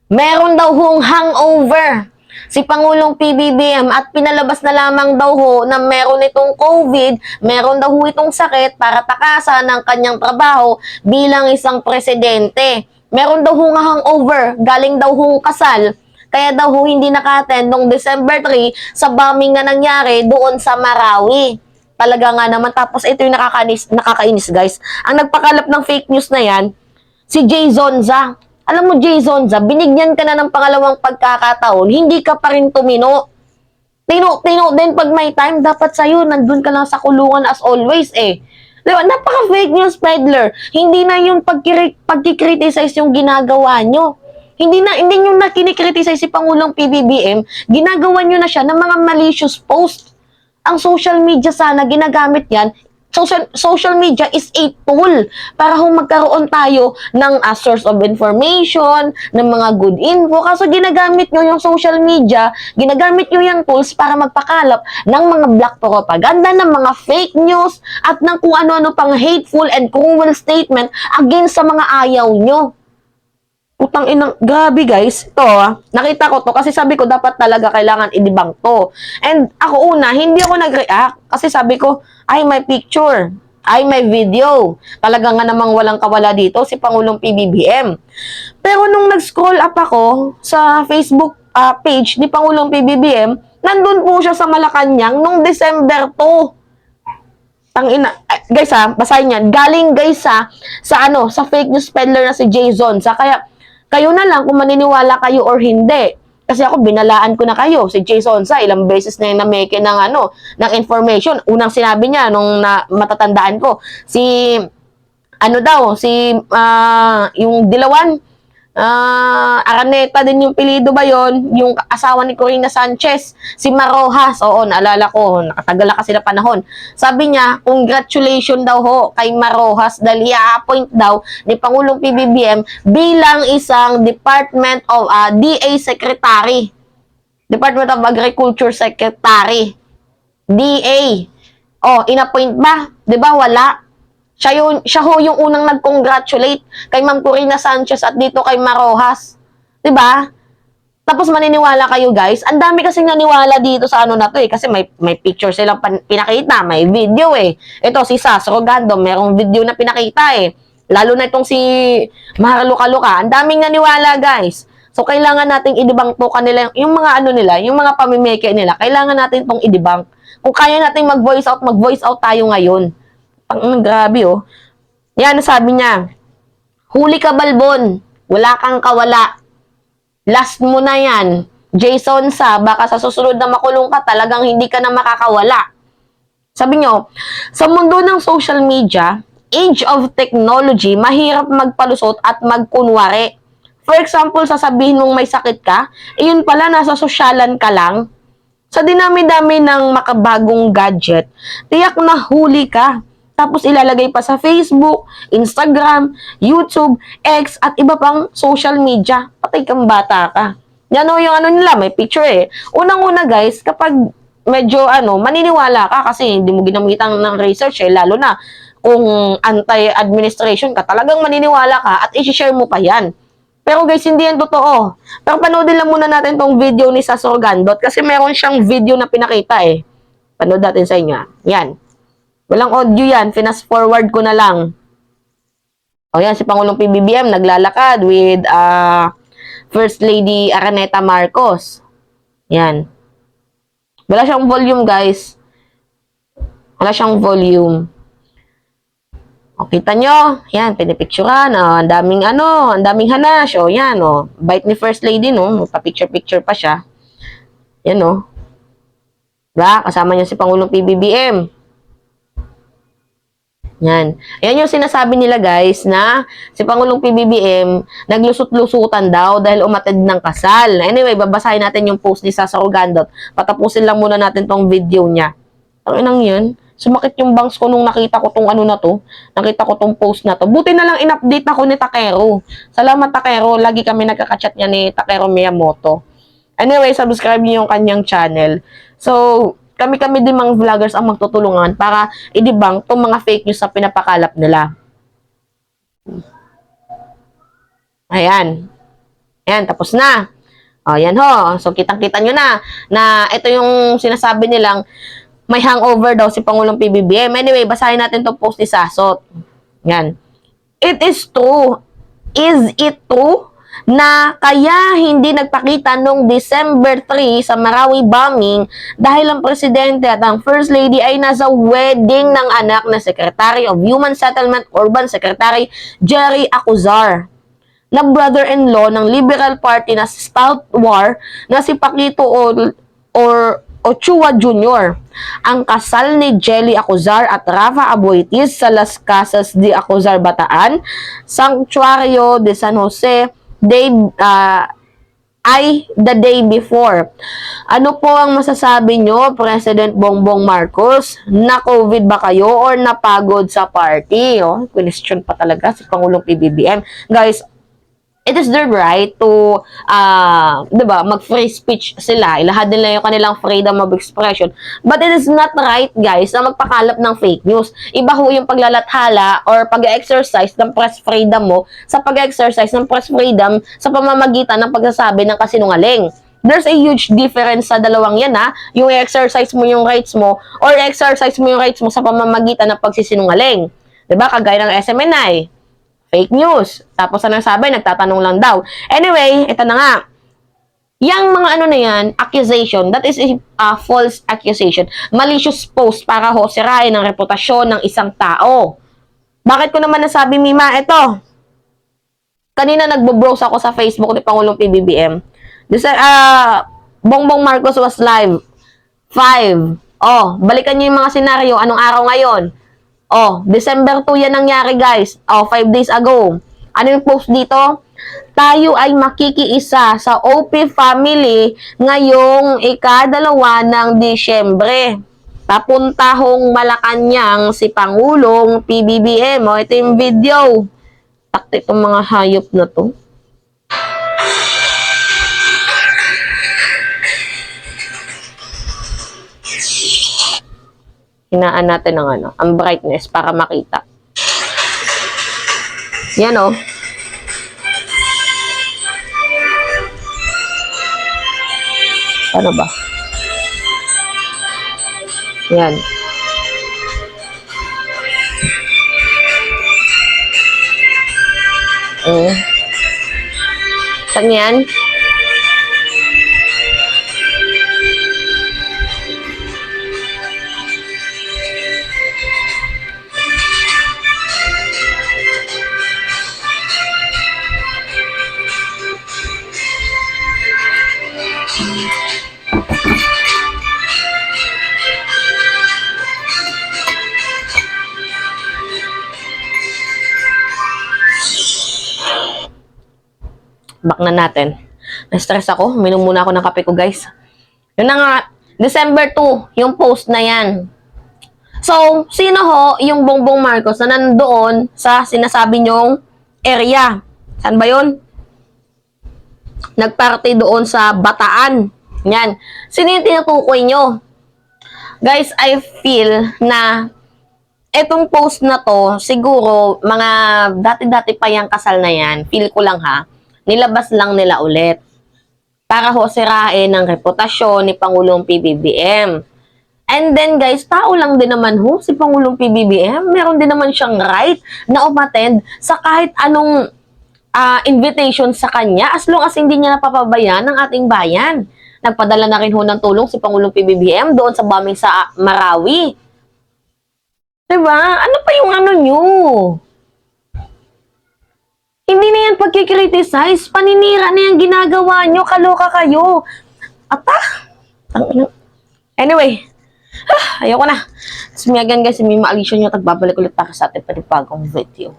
Meron daw hong hangover si Pangulong PBBM at pinalabas na lamang daw ho na meron itong COVID, meron daw ho itong sakit para takasan ng kanyang trabaho bilang isang presidente. Meron daw hong hangover, galing daw hong kasal, kaya daw ho hindi naka-attend noong December 3 sa bombing na nangyari doon sa Marawi. Talaga nga naman, tapos ito yung nakakainis guys. Ang nagpakalap ng fake news na yan, si Jay Zonza. Alam mo, Jay Zonza, binigyan ka na ng pangalawang pagkakataon, hindi ka pa rin tumino. Tino din pag may time, dapat sa'yo, nandun ka lang sa kulungan as always eh. Diba? Napaka-fake news peddler. Hindi na yung pagkikriticize yung ginagawa nyo. Hindi nyo na kinikriticize si Pangulong PBBM, ginagawa nyo na siya ng mga malicious post. Ang social media sana, ginagamit yan. Social media is a tool para magkaroon tayo ng source of information, ng mga good info. Kaso ginagamit nyo yung social media, ginagamit nyo yung tools para magpakalap ng mga black propaganda, ng mga fake news, at ng kung ano-ano pang hateful and cruel statement against sa mga ayaw nyo. Utang inang, grabe guys, ito nakita ko to kasi sabi ko dapat talaga kailangan i-debunk to. And ako una, hindi ako nag-react kasi sabi ko, ay may picture, ay may video. Talaga nga namang walang kawala dito si Pangulong PBBM. Pero nung nag-scroll up ako sa Facebook page ni Pangulong PBBM, nandun po siya sa Malacanang nung December 2. Tangina, guys basahin yan. Galing guys sa fake news peddler na si Jay Zonza. Kaya kayo na lang kung maniniwala kayo or hindi. Kasi ako, binalaan ko na kayo. Si Jay Zonza, ilang beses na yung nameke ng information. Unang sinabi niya, nung matatandaan ko, yung Dilawan, Araneta din yung pilido ba yon, yung asawa ni Corina Sanchez, si Marojas, oo, naalala ko, nakatagal na kasi na panahon. Sabi niya, congratulations daw ho kay Marojas dahil i-appoint daw ni Pangulong PBBM bilang isang Department of DA Secretary. Department of Agriculture Secretary. DA. Oh, in-appoint ba? 'Di ba wala? Siya ho yung unang nag-congratulate kay Ma'am Corina Sanchez at dito kay Marojas. 'Di ba? Tapos maniniwala kayo guys. Ang dami kasing naniwala dito sa na to eh. Kasi may picture silang pinakita, may video eh. Ito si Sas Rogando, merong video na pinakita eh. Lalo na itong si Mahar Luka-Luka. Ang daming naniwala guys. So kailangan nating i-debunk to kanila yung mga nila, yung mga pamimeke nila. Kailangan natin tong i-debunk. Kung kaya nating mag-voice out tayo ngayon. Grabe oh. Yan, sabi niya, huli ka Balbon, wala kang kawala. Last mo na yan. Jason baka sa susunod na makulong ka, talagang hindi ka na makakawala. Sabi niyo, sa mundo ng social media, age of technology, mahirap magpalusot at magkunwari. For example, sasabihin mong may sakit ka, yun pala, nasa sosyalan ka lang. Sa dinami-dami ng makabagong gadget, tiyak na huli ka. Tapos ilalagay pa sa Facebook, Instagram, YouTube, X, at iba pang social media. Patay kang bata ka. Yan o yung nila, may picture eh. Unang-una guys, kapag medyo maniniwala ka kasi hindi mo ginamitan ng research eh, lalo na kung anti-administration ka, talagang maniniwala ka at i-share mo pa yan. Pero guys, hindi yan totoo. Pero panoodin lang muna natin tong video ni Sas Rogandot kasi meron siyang video na pinakita eh. Panood natin sa inyo. Yan. Walang audio yan. Fast forward ko na lang. O yan, si Pangulong PBBM naglalakad with First Lady Araneta Marcos. Yan. Wala siyang volume, guys. Wala siyang volume. O, kita nyo? Yan, pinipicturean. Ang daming ang daming hanas. O, yan, o. Bite ni First Lady, no? Magpa-picture-picture pa siya. Yan, o. Diba? Kasama niya si Pangulong PBBM. Yan. Ayan yung sinasabi nila guys na si Pangulong PBBM naglusot-lusutan daw dahil umatid ng kasal. Anyway, babasahin natin yung post ni Sasa Rogandot. Patapusin lang muna natin tong video niya. Ang inang yun. Sumakit yung bangs ko nung nakita ko tong na to. Nakita ko tong post na to. Buti na lang in-update ako ni Takero. Salamat Takero. Lagi kami nagkakachat niya ni Takero Miyamoto. Anyway, subscribe niyo yung kanyang channel. So, kami din mga vloggers ang magtutulungan para i-debunk itong mga fake news na pinapakalap nila. Ayan. Ayan, tapos na. O, yan ho. So, kitang-kita nyo na ito yung sinasabi nilang may hangover daw si Pangulong PBBM. Anyway, basahin natin itong post ni Sasot. Yan. It is true. Is it true na kaya hindi nagpakita noong December 3 sa Marawi bombing dahil ang presidente at ang first lady ay nasa wedding ng anak na Secretary of Human Settlement Urban Secretary Jerry Acuzar, na brother-in-law ng Liberal Party na stalwart na si Paquito Ochoa Jr. Ang kasal ni Jelly Acuzar at Rafa Aboitiz sa Las Casas de Acuzar, Bataan, Sanctuario de San Jose, ay the day before. Ano po ang masasabi nyo, President Bongbong Marcos? Na COVID ba kayo or napagod sa party? Oh, question pa talaga si Pangulong PBBM. Guys, it is their right to, diba, mag-free speech sila. Ilahad nila yung kanilang freedom of expression. But it is not right, guys, na magpakalap ng fake news. Iba ho yung paglalathala or pag-exercise ng press freedom mo sa pag-exercise ng press freedom sa pamamagitan ng pagsasabi ng kasinungaling. There's a huge difference sa dalawang yan, ha? Yung exercise mo yung rights mo or exercise mo yung rights mo sa pamamagitan ng pagsisinungaling. Diba? Kagaya ng SMNI. Fake news. Tapos ano sabi, nagtatanong lang daw. Anyway, ito na nga. Yang mga ano na yan, accusation, that is a false accusation. Malicious post para ho sirain ang reputasyon ng isang tao. Bakit ko naman nasabi, Mima? Ito. Kanina nagbo-browse ako sa Facebook ni Pangulong PBBM. Bongbong Marcos was live. 5. Oh, balikan niyo yung mga senaryo. Anong araw ngayon? Oh, December 2 yan nangyari, guys. Oh, 5 days ago. Ano yung post dito? Tayo ay makikiisa sa OP family ngayong ika-2 ng Disyembre. Papunta hong Malacanang si Pangulong PBBM. Oh, ito yung video. Takti itong mga hayop na to. Hinaan natin ng ang brightness para makita. Yan o. Ano ba? Yan. Saan yan? Back na natin. Na-stress ako. Minom muna ako ng kape ko, guys. Yun na nga. December 2, yung post na yan. So, sino ho yung Bongbong Marcos na nandoon sa sinasabi nyong area? Saan ba yun? Nagparty doon sa Bataan. Yan. Sino yung tinutukoy nyo? Guys, I feel na etong post na to, siguro, mga dati-dati pa yung kasal na yan, feel ko lang ha, nilabas lang nila ulit para ho sirain ang reputasyon ni Pangulong PBBM. And then guys, tao lang din naman ho si Pangulong PBBM. Meron din naman siyang right na umattend sa kahit anong invitation sa kanya as long as hindi niya napapabayaan ng ating bayan. Nagpadala na rin ho ng tulong si Pangulong PBBM doon sa bombing sa Marawi. Diba? Ano pa yung ano nyo? Hindi na yan pagkikriticize. Paninira na yung ginagawa nyo. Kaloka kayo. Anyway. Ayoko na. Sumiyagan guys. May maalisyon nyo. Tagbabalik ulit para sa ating panibagong video.